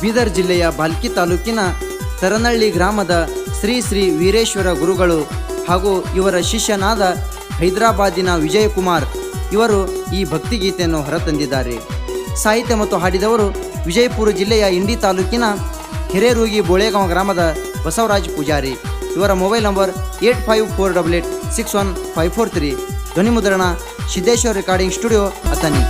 ಬೀದರ್ ಜಿಲ್ಲೆಯ ಬಾಲ್ಕಿ ತಾಲೂಕಿನ ತರನಹಳ್ಳಿ ಗ್ರಾಮದ ಶ್ರೀ ಶ್ರೀ ವೀರೇಶ್ವರ ಗುರುಗಳು ಹಾಗೂ ಇವರ ಶಿಷ್ಯನಾದ ಹೈದರಾಬಾದಿನ ವಿಜಯಕುಮಾರ್ ಇವರು ಈ ಭಕ್ತಿಗೀತೆಯನ್ನು ಹೊರತಂದಿದ್ದಾರೆ. ಸಾಹಿತ್ಯ ಮತ್ತು ಹಾಡಿದವರು ವಿಜಯಪುರ ಜಿಲ್ಲೆಯ ಇಂಡಿ ತಾಲೂಕಿನ ಹಿರೇರೂಗಿ ಬೋಳೆಗಾಂವ ಗ್ರಾಮದ ಬಸವರಾಜ್ ಪೂಜಾರಿ. ಇವರ ಮೊಬೈಲ್ ನಂಬರ್ 8548861543. ಧ್ವನಿ ಮುದ್ರಣ ಸಿದ್ದೇಶ್ವರ್ ರೆಕಾರ್ಡಿಂಗ್ ಸ್ಟುಡಿಯೋ ಅಥಣಿ.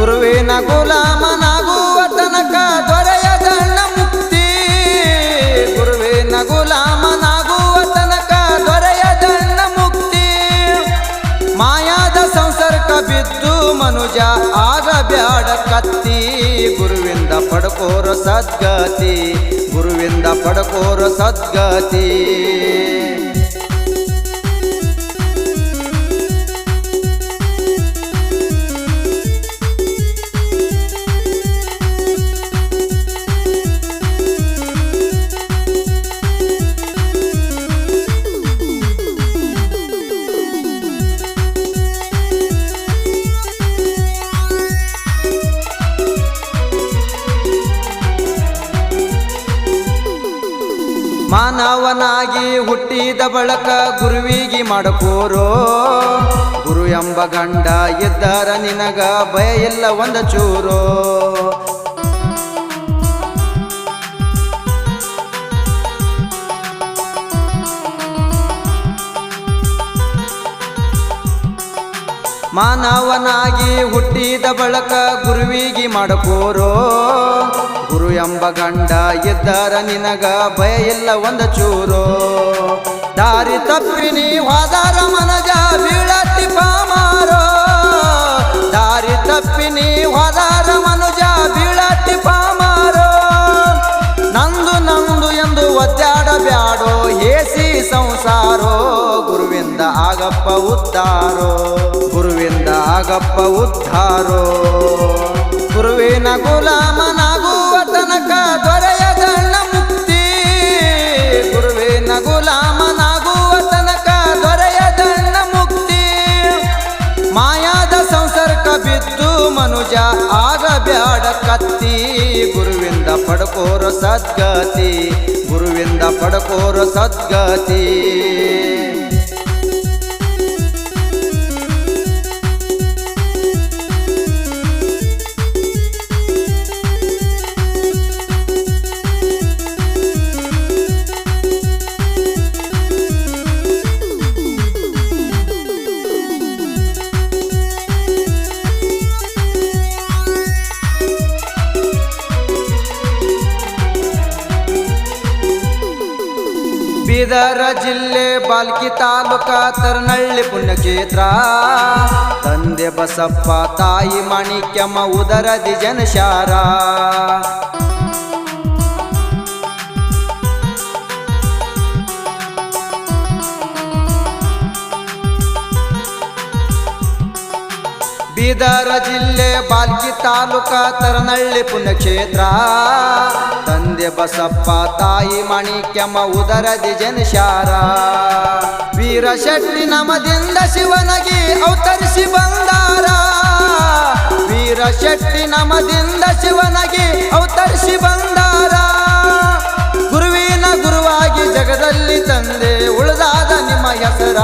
ಗುರುವಿನ ಗುಲಾಮನಾಗುವ ತನಕ ದೊರೆಯದಣ್ಣ ಮುಕ್ತಿ. ಗುರುವಿನ ಗುಲಾಮನಾಗುವ ತನಕ ದೊರೆಯದಣ್ಣ ಮುಕ್ತಿ. ಮಾಯಾದ ಸಂಸರ್ಕ ಬಿದ್ದು ಮನುಜ ಆಗಬ್ಯಾಡ ಕತ್ತಿ. ಗುರುವಿಂದ ಪಡ್ಕೋರ ಸದ್ಗತಿ, ಗುರುವಿಂದ ಪಡ್ಕೋರ ಸದ್ಗತಿ. ಮಾನವನಾಗಿ ಹುಟ್ಟಿದ ಬಳಕ ಗುರುವಿಗೆ ಮಾಡಕೋರೋ. ಗುರು ಎಂಬ ಗಂಡ ಇದ್ದರ ನಿನಗ ಭಯ ಇಲ್ಲ ಒಂದ ಚೂರೋ. ಮಾನವನಾಗಿ ಹುಟ್ಟಿದ ಬಳಕ ಗುರುವಿಗೆ ಮಾಡಕೋರೋ. ಗುರು ಎಂಬ ಗಂಡ ಇದ್ದರ ನಿನಗ ಭಯ ಇಲ್ಲ ಒಂದ ಚೂರೋ. ದಾರಿ ತಪ್ಪಿನಿ ಹೋದಾರ ಮನಜ ಬೀಳತಿ ಪಾಮಾರೋ. ದಾರಿ ತಪ್ಪಿನಿ ಹೋದಾರ ಮನುಜ ಬೀಳತಿ ಪಾಮಾರೋ. ನಂದು ನಂದು ಎಂದು ಒದ್ದಾಡಬ್ಯಾಡೋ ಹೇಸಿ ಸಂಸಾರೋ. ಗುರುವಿಂದ ಆಗಪ್ಪ ಉದ್ಧಾರೋ, ಗುರುವಿಂದ ಆಗಪ್ಪ ಉದ್ಧಾರೋ. ಗುರುವಿನ ಗುಲಾಮನಾಗುವ ತನಕ ದೊರೆಯದಣ್ಣ ಮುಕ್ತಿ. ಗುರುವಿನ ಗುಲಾಮನಾಗುವ ತನಕ ದೊರೆಯದಣ್ಣ ಮುಕ್ತಿ. ಮಾಯಾದ ಸಂಸರ್ಕ ಬಿದ್ದು ಮನುಜ ಆಗಬ್ಯಾಡ ಕತ್ತಿ. ಗುರುವಿಂದ ಪಡ್ಕೋರ ಸದ್ಗತಿ, ಗುರುವಿಂದ ಪಡ್ಕೋರ ಸದ್ಗತಿ. ಬೀದರ ಜಿಲ್ಲೆ ಬಾಲ್ಕಿ ತಾಲೂಕ ತರನಹಳ್ಳಿ ಪುಣ್ಯಕ್ಷೇತ್ರ. ತಂದೆ ಬಸಪ್ಪ ತಾಯಿ ಮಾಣಿಕ್ಯಮ್ಮ ಉದರದಿ ಜನಶಾರ. ಬೀದರ ಜಿಲ್ಲೆ ಬಾಲ್ಕಿ ತಾಲೂಕ ತರನಹಳ್ಳಿ ಪುಣ್ಯಕ್ಷೇತ್ರ. ತಂದೆ ಬಸಪ್ಪ ತಾಯಿ ಮಾಣಿಕ್ಯಮ್ಮ ಉದರದಿ ಜನಶಾರ. ವೀರ ಶೆಟ್ಟಿ ನಮದಿಂದ ಶಿವನಗಿ ಅವತರಿಸಿ ಬಂದಾರ. ವೀರ ಶೆಟ್ಟಿ ನಮದಿಂದ ಶಿವನಗಿ ಅವತರಿಸಿ ಬಂದಾರ. ಗುರುವಿನ ಗುರುವಾಗಿ ಜಗದಲ್ಲಿ ತಂದೆ ಉಳಿದಾದ ನಿಮ್ಮ ಹೆಸರ.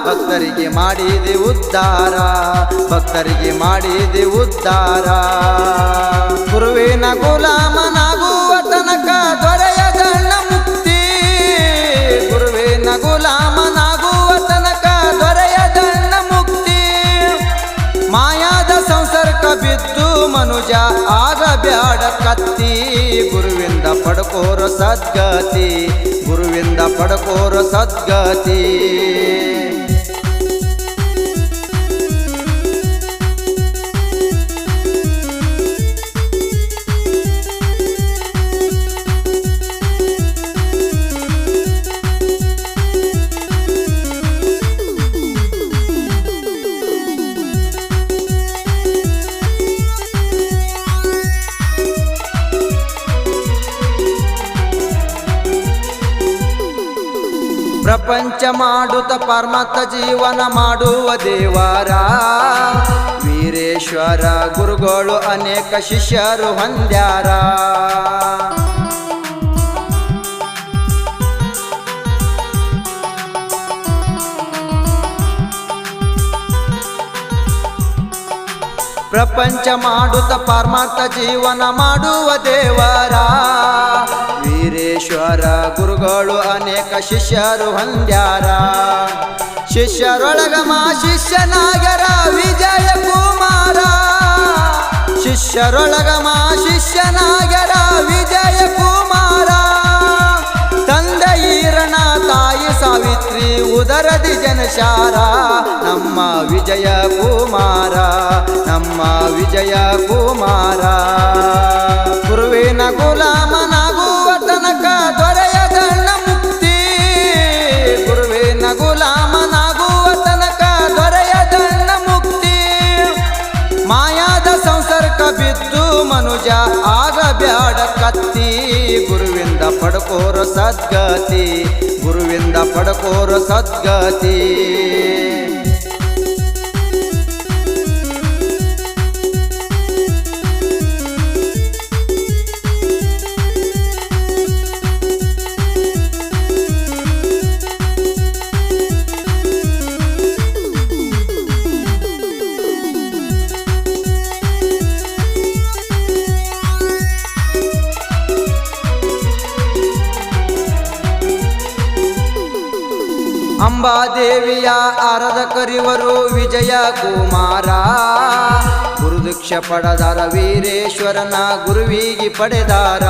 ಭಕ್ತರಿಗೆ ಮಾಡಿದೆ ಉದ್ಧಾರ, ಭಕ್ತರಿಗೆ ಮಾಡಿದೆ ಉದ್ಧಾರ. ಗುರುವಿನ ಗುಲಾಮನಾಗುವ ತನಕ ದೊರೆಯದಣ್ಣ ಮುಕ್ತಿ. ಗುರುವಿನ ಗುಲಾಮನಾಗುವ ತನಕ ದೊರೆಯದಣ್ಣ ಮುಕ್ತಿ. ಮಾಯಾದ ಸಂಸರ್ಕ ಬಿದ್ದು ಮನುಜ ಆಗಬ್ಯಾಡ ಕತ್ತಿ. ಗುರುವಿಂದ ಪಡ್ಕೋರ ಸದ್ಗತಿ, ಗುರುವಿಂದ ಪಡ್ಕೋರ ಸದ್ಗತಿ. ಪ್ರಪಂಚ ಮಾಡುತ್ತ ಪರಮಾತ್ಮ ಜೀವನ ಮಾಡುವ ದೇವರ ವೀರೇಶ್ವರ ಗುರುಗಳು ಅನೇಕ ಶಿಷ್ಯರು ಹೊಂದ್ಯಾರ. ಪ್ರಪಂಚ ಮಾಡುತ್ತ ಪರಮಾತ್ಮ ಜೀವನ ಮಾಡುವ ದೇವರ ವೀರೇಶ್ವರ ಗುರುಗಳು ಅನೇಕ ಶಿಷ್ಯರು ಹೊಂದ್ಯಾರ. ಶಿಷ್ಯರೊಳಗ ಶಿಷ್ಯನಾಗರ ವಿಜಯ ಕುಮಾರ, ಶಿಷ್ಯರೊಳಗ ಶಿಷ್ಯನಾಗರ ವಿಜಯ ಕುಮಾರ. ತಂದೆ ಈರಣ ತಾಯಿ ಸಾವಿತ್ರಿ ಉದರದಿ ಜನಶಾರ ನಮ್ಮ ವಿಜಯ ಕುಮಾರ, ನಮ್ಮ ವಿಜಯ ಕುಮಾರ. ಗುರುವಿನ ಗುಲಾಮನಾಗುವ ತನಕ ದೊರೆಯದಣ್ಣ ಮುಕ್ತಿ, ಗುರುವಿನ ಗುಲಾಮನಾಗುವ ತನಕ ದೊರೆಯದಣ್ಣ ಮುಕ್ತಿ. ಮಾಯಾದ ಸಂಸರ್ಕ ಬಿದ್ದು ಮನುಜ ಆಗಬ್ಯಾಡ ಕತ್ತಿ, ಗುರುವಿಂದ ಪಡ್ಕೋರ ಸದ್ಗತಿ, ಗುರುವಿಂದ ಪಡ್ಕೋರ ಸದ್ಗತಿ. ಅಂಬಾದೇವಿಯ ಆರಾಧಕರಿವರು ವಿಜಯ ಕುಮಾರ, ಗುರುದೀಕ್ಷೆ ಪಡೆದಾರ ವೀರೇಶ್ವರನ ಗುರುವಿಗೆ ಪಡೆದಾರ.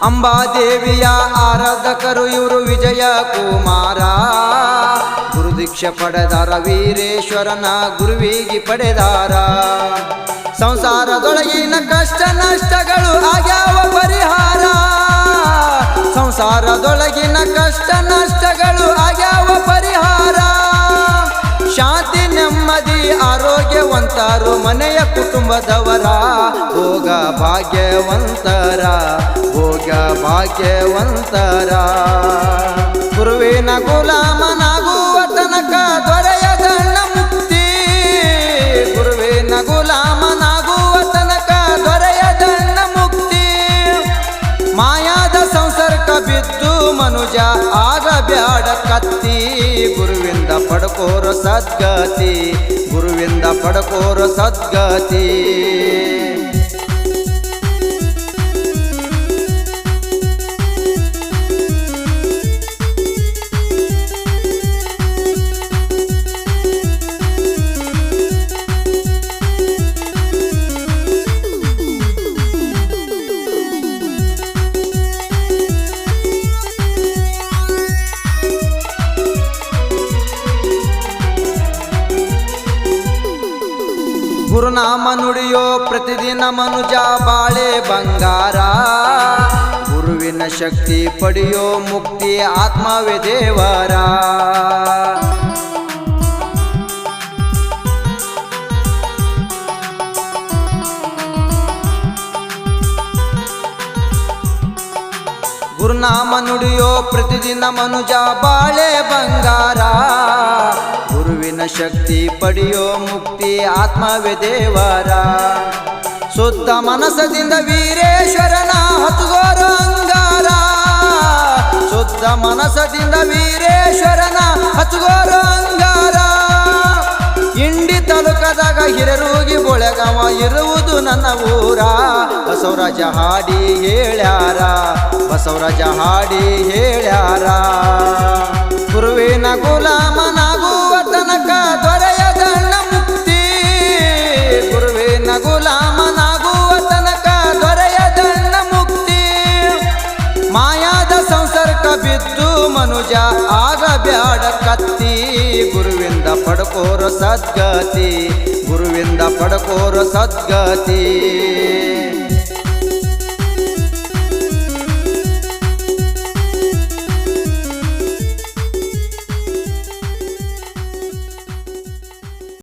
ಅಂಬಾದೇವಿಯ ಆರಾಧಕರು ಇವರು ವಿಜಯ ಕುಮಾರ, ಗುರುದೀಕ್ಷೆ ಪಡೆದಾರ ವೀರೇಶ್ವರನ ಗುರುವಿಗೆ ಪಡೆದಾರ. ಸಂಸಾರದೊಳಗಿನ ಕಷ್ಟ ನಷ್ಟಗಳು ಆಗ್ಯಾವ ಪರಿಹಾರ, ಸಂಸಾರದೊಳಗಿನ ಕಷ್ಟ ನಷ್ಟಗಳು ಆಗ್ಯಾವ ಪರಿಹಾರ. ಶಾಂತಿ ನೆಮ್ಮದಿ ಆರೋಗ್ಯವಂತರು ಮನೆಯ ಕುಟುಂಬದವರ, ಭೋಗ ಭಾಗ್ಯವಂತರ, ಭೋಗ ಭಾಗ್ಯವಂತರ. ಗುರುವಿನ ಗುಲಾಮನಾಗುವ ತನಕ ದೊರೆಯದಣ್ಣ ಮುಕ್ತಿ, ಗುರುವಿನ ಗುಲಾಮನಾಗುವ ತನಕ ದೊರೆಯದಣ್ಣ ಮುಕ್ತಿ. ಮಾಯಾದ ಸಂಸರ್ಕ ಬಿದ್ದು ಮನುಜ ಆಗಬ್ಯಾಡ ಕತ್ತಿ, ಗುರುವಿಂದ ಪಡ್ಕೋರ ಸದ್ಗತಿ, ಗುರುವಿಂದ ಪಡ್ಕೋರ ಸದ್ಗತಿ. ಗುರುನಾಮ ನುಡಿಯೋ ಪ್ರತಿದಿನ ಮನುಜ ಬಾಳೆ ಬಂಗಾರ, ಗುರುವಿನ ಶಕ್ತಿ ಪಡೆಯೋ ಮುಕ್ತಿ ಆತ್ಮವೇ ದೇವರ. ಗುರುನಾಮ ನುಡಿಯೋ ಪ್ರತಿದಿನ ಮನುಜ ಬಾಳೆ ಬಂಗಾರ, ಗುರುವಿನ ಶಕ್ತಿ ಪಡೆಯೋ ಮುಕ್ತಿ ಆತ್ಮವೇ ದೇವರ. ಶುದ್ಧ ಮನಸ್ಸದಿಂದ ವೀರೇಶ್ವರನ ಹತ್ತುಗೋರೋ ಅಂಗಾರ, ಶುದ್ಧ ಮನಸ್ಸದಿಂದ ವೀರೇಶ್ವರನ ಹತ್ತುಗೋರೋ ಅಂಗಾರ. ಇಂಡಿ ತಾಲೂಕದಾಗ ಹಿರೂಗಿ ಬೊಳೆಗಾವ ಇರುವುದು ನನ್ನ ಊರ, ಬಸವರಾಜ ಹಾಡಿ ಹೇಳ್ಯಾರ, ಬಸವರಾಜ ಹಾಡಿ ಹೇಳ್ಯಾರ. ಗುರುವಿನ ಗುಲಾಮನಾಗುವ ತನಕ ದೊರೆಯದಣ್ಣ ಮುಕ್ತಿ, ಗುರುವಿನ ಗುಲಾಮನಾಗುವ ತನಕ ದೊರೆಯದಣ್ಣ ಮುಕ್ತಿ. ಮಾಯಾದ ಸಂಸರ್ಕ ಬಿದ್ದು ಮನುಜ ಆಗಬ್ಯಾಡ ಕತ್ತಿ, ಗುರುವಿಂದ ಪಡ್ಕೋರ ಸದ್ಗತಿ, ಗುರುವಿಂದ ಪಡ್ಕೋರ ಸದ್ಗತಿ.